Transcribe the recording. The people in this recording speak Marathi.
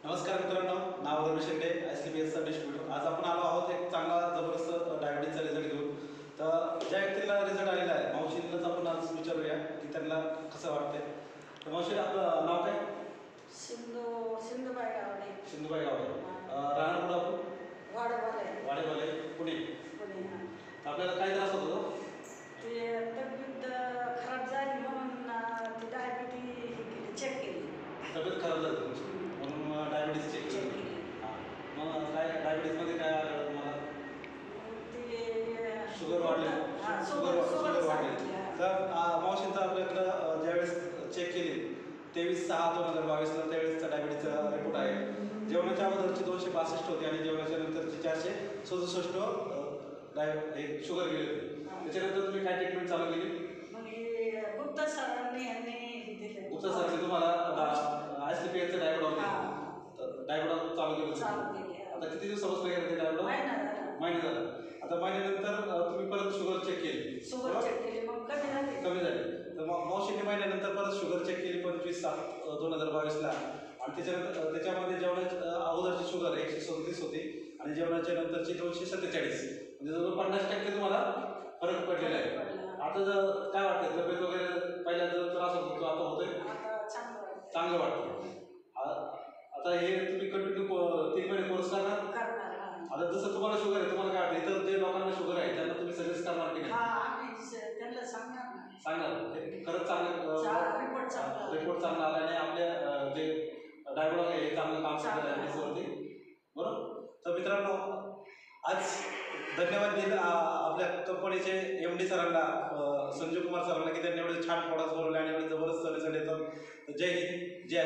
नमस्कार मित्रांनो, नाव रवी शेंडे, ICBSचा डिस्ट्रीब्युटर. आज आपण आलो आहोत एक चांगला जबरदस्त डायबिटीजचा रिझल्ट घेऊन. तर ज्या व्यक्तीला रिझल्ट आलेला आहे मावशींनाच आपण आज विचारूया की त्यांना कसं वाटतंय. तर मावशी, आपलं नाव काय? सिंधुबाई गावडे. सिंधुबाई गावडे. राहणार कुठं आपण? वाडेवाले, पुणे. तर आपल्याला काय त्रास होतो? ते तब्येत खराब झाली म्हणून ती डायबिटीज चेक केली. तब्येत खराब झाली तुमची म्हणून डायबिटीज चेक केली. हां, मग काय डायबिटीजमध्ये काय आढळलं तुम्हाला? ते शुगर वाढली. शुगर वाढली. तर मावशींचा आपल्याकडं ज्यावेळेस चेक केली 23/6/2022ला त्यावेळेसचा डायबिटीजचा रिपोर्ट आहे. जेवणाच्या अगोदरची 262 होती आणि जेवणाच्या नंतरची 467 हे शुगर गेली होती. त्याच्यानंतर तुम्ही काय ट्रीटमेंट चालू केली? गुप्ता सरांनी दिले. गुप्ता सरांनी तुम्हाला ICBSचं डायबेटॉक चालू केलं. आता किती दिवसापासून गेलं ते डायबेटॉक? महिना झाला. आता महिन्यानंतर तुम्ही परत शुगर चेक केली. मग कमी झाली. तर मग मावशीने महिन्यानंतर परत शुगर चेक केली 25/7/2022ला. आणि त्याच्यामध्ये जेवणाच्या अगोदरची शुगर 137 होती आणि जेवणाच्या नंतरची 247. म्हणजे जवळ 50% तुम्हाला फरक पडलेला आहे. आता जर काय वाटतं, तब्येत वगैरे पहिला जर त्रास होतो तो आता होतोय? चांगलं वाटतं. आता हे तुम्ही कंटिन्यू 3 महिने कोर्स करणार. आता जसं तुम्हाला शुगर आहे, तुम्हाला काय वाटतं इतर जे लोकांना शुगर आहे त्यांना तुम्ही सजेस्ट करणार की नाही? सांगणार. खरंच चांगलं रिपोर्ट चांगला आला आणि आपल्या जे डायबेटॉक आहे हे चांगलं काम करत आहे बरोबर. तर मित्रांनो, आज धन्यवाद दिले आपल्या कंपनीचे MD सरांना, संजू कुमार सरांना, की त्यांनी एवढे छान प्रॉडक्ट्स बनवले आणि एवढे जबरदस्त रिझल्ट येतात. जय हिंद, जय